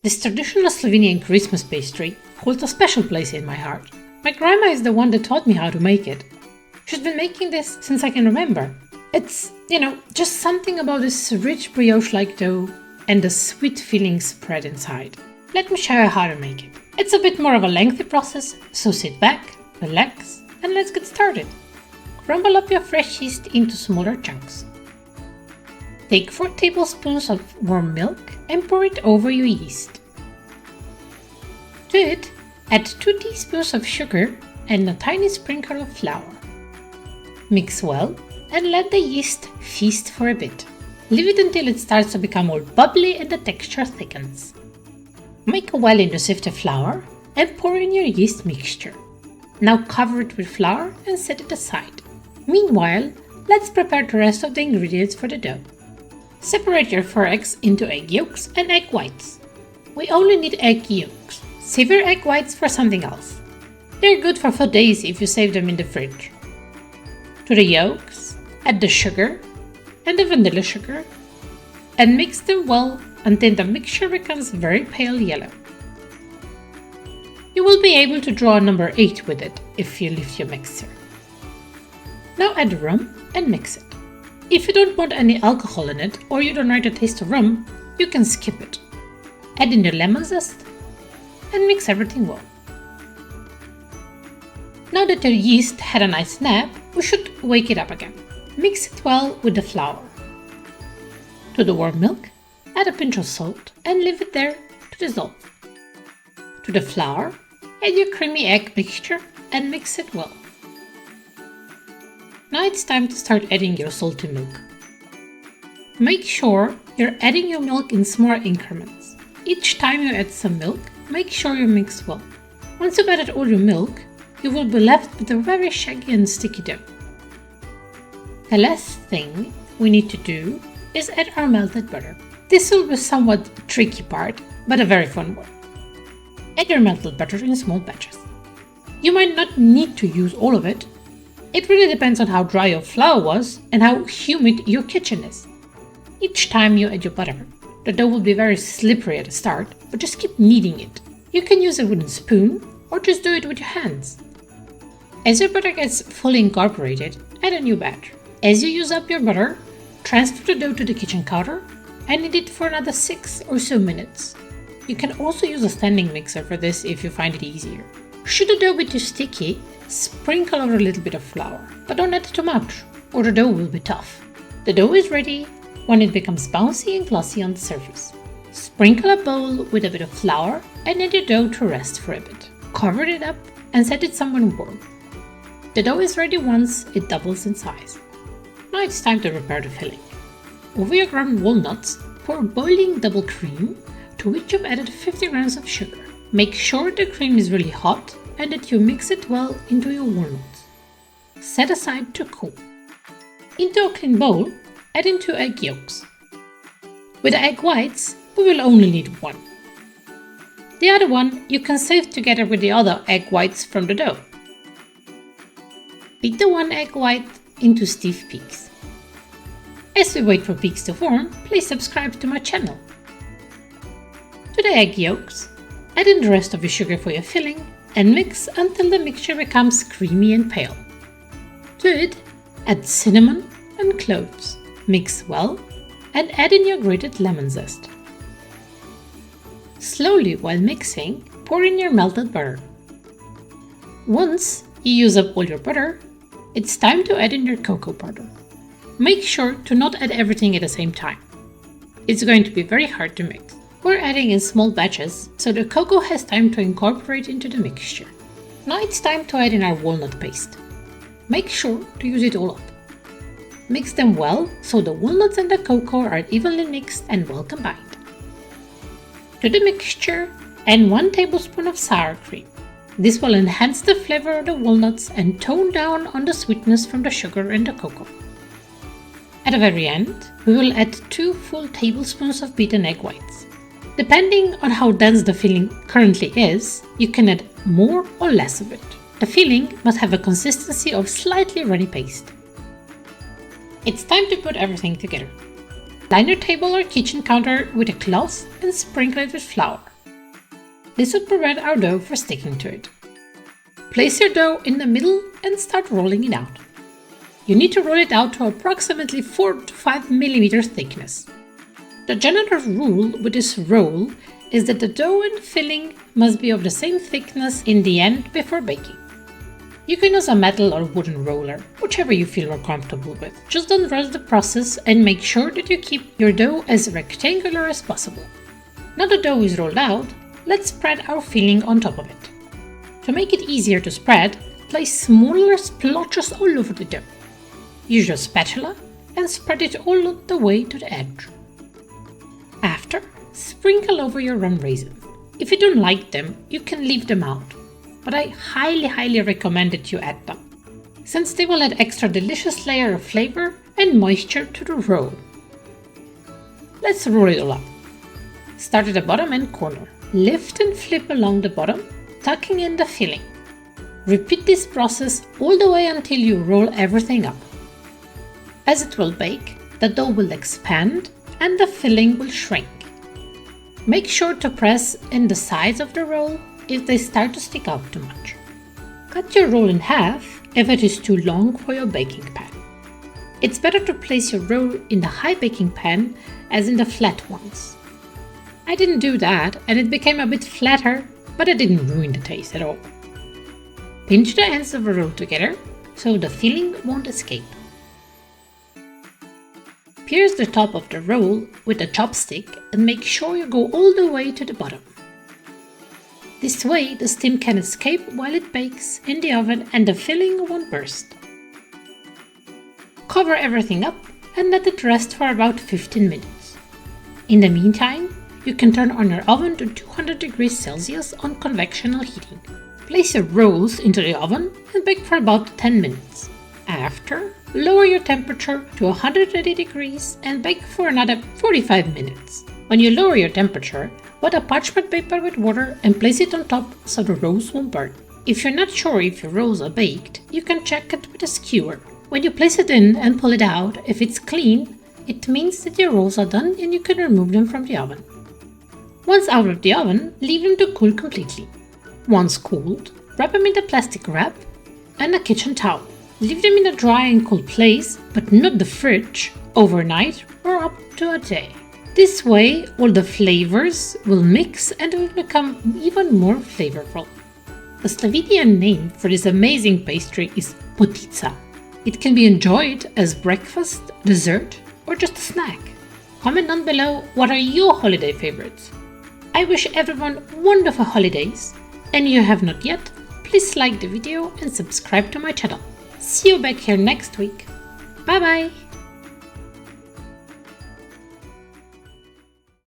This traditional Slovenian Christmas pastry holds a special place in my heart. My grandma is the one that taught me how to make it. She's been making this since I can remember. It's, just something about this rich brioche-like dough and the sweet filling spread inside. Let me show you how to make it. It's a bit more of a lengthy process, so sit back, relax, and let's get started. Crumble up your fresh yeast into smaller chunks. Take 4 tablespoons of warm milk and pour it over your yeast. To it, add 2 teaspoons of sugar and a tiny sprinkle of flour. Mix well and let the yeast feast for a bit. Leave it until it starts to become all bubbly and the texture thickens. Make a well into sifted flour and pour in your yeast mixture. Now cover it with flour and set it aside. Meanwhile, let's prepare the rest of the ingredients for the dough. Separate your 4 eggs into egg yolks and egg whites. We only need egg yolks. Save your egg whites for something else. They're good for 4 days if you save them in the fridge. To the yolks, add the sugar and the vanilla sugar and mix them well until the mixture becomes very pale yellow. You will be able to draw a number 8 with it if you lift your mixer. Now add rum and mix it. If you don't want any alcohol in it or you don't like the taste of rum, you can skip it. Add in your lemon zest and mix everything well. Now that your yeast had a nice nap, we should wake it up again. Mix it well with the flour. To the warm milk, add a pinch of salt and leave it there to dissolve. To the flour, add your creamy egg mixture and mix it well. Now it's time to start adding your salty milk. Make sure you're adding your milk in small increments. Each time you add some milk, make sure you mix well. Once you've added all your milk, you will be left with a very shaggy and sticky dough. The last thing we need to do is add our melted butter. This will be somewhat a tricky part, but a very fun one. Add your melted butter in small batches. You might not need to use all of it. It really depends on how dry your flour was and how humid your kitchen is. Each time you add your butter, the dough will be very slippery at the start, but just keep kneading it. You can use a wooden spoon or just do it with your hands. As your butter gets fully incorporated, add a new batch. As you use up your butter, transfer the dough to the kitchen counter and knead it for another 6 or so minutes. You can also use a standing mixer for this if you find it easier. Should the dough be too sticky, sprinkle over a little bit of flour, but don't add too much, or the dough will be tough. The dough is ready when it becomes bouncy and glossy on the surface. Sprinkle a bowl with a bit of flour and let your dough to rest for a bit. Cover it up and set it somewhere warm. The dough is ready once it doubles in size. Now it's time to prepare the filling. Over your ground walnuts, pour boiling double cream to which you've added 50 grams of sugar. Make sure the cream is really hot and that you mix it well into your walnuts. Set aside to cool. Into a clean bowl, add in 2 egg yolks. With the egg whites, we will only need 1. The other one you can save together with the other egg whites from the dough. Beat the 1 egg white into stiff peaks. As we wait for peaks to form, please subscribe to my channel. To the egg yolks, add in the rest of your sugar for your filling and mix until the mixture becomes creamy and pale. To it, add cinnamon and cloves. Mix well and add in your grated lemon zest. Slowly while mixing, pour in your melted butter. Once you use up all your butter, it's time to add in your cocoa powder. Make sure to not add everything at the same time. It's going to be very hard to mix. We're adding in small batches, so the cocoa has time to incorporate into the mixture. Now it's time to add in our walnut paste. Make sure to use it all up. Mix them well so the walnuts and the cocoa are evenly mixed and well combined. To the mixture, add 1 tablespoon of sour cream. This will enhance the flavor of the walnuts and tone down on the sweetness from the sugar and the cocoa. At the very end, we will add 2 full tablespoons of beaten egg whites. Depending on how dense the filling currently is, you can add more or less of it. The filling must have a consistency of slightly runny paste. It's time to put everything together. Line your table or kitchen counter with a cloth and sprinkle it with flour. This would prevent our dough from sticking to it. Place your dough in the middle and start rolling it out. You need to roll it out to approximately 4 to 5 mm thickness. The general rule with this roll is that the dough and filling must be of the same thickness in the end before baking. You can use a metal or wooden roller, whichever you feel more comfortable with. Just don't rush the process and make sure that you keep your dough as rectangular as possible. Now the dough is rolled out, let's spread our filling on top of it. To make it easier to spread, place smaller splotches all over the dough. Use your spatula and spread it all the way to the edge. After, sprinkle over your rum raisins. If you don't like them, you can leave them out, but I highly recommend that you add them, since they will add extra delicious layer of flavor and moisture to the roll. Let's roll it all up. Start at the bottom and corner. Lift and flip along the bottom, tucking in the filling. Repeat this process all the way until you roll everything up. As it will bake, the dough will expand and the filling will shrink. Make sure to press in the sides of the roll if they start to stick out too much. Cut your roll in half if it is too long for your baking pan. It's better to place your roll in the high baking pan as in the flat ones. I didn't do that and it became a bit flatter, but it didn't ruin the taste at all. Pinch the ends of the roll together so the filling won't escape. Pierce the top of the roll with a chopstick and make sure you go all the way to the bottom. This way the steam can escape while it bakes in the oven and the filling won't burst. Cover everything up and let it rest for about 15 minutes. In the meantime, you can turn on your oven to 200 degrees Celsius on convectional heating. Place your rolls into the oven and bake for about 10 minutes. After, lower your temperature to 180 degrees and bake for another 45 minutes. When you lower your temperature, wet a parchment paper with water and place it on top so the rolls won't burn. If you're not sure if your rolls are baked, you can check it with a skewer. When you place it in and pull it out, if it's clean, it means that your rolls are done and you can remove them from the oven. Once out of the oven, leave them to cool completely. Once cooled, wrap them in a plastic wrap and a kitchen towel. Leave them in a dry and cool place, but not the fridge, overnight or up to a day. This way, all the flavors will mix and will become even more flavorful. The Slovenian name for this amazing pastry is potica. It can be enjoyed as breakfast, dessert, or just a snack. Comment down below what are your holiday favorites. I wish everyone wonderful holidays, and if you have not yet, please like the video and subscribe to my channel. See you back here next week. Bye bye!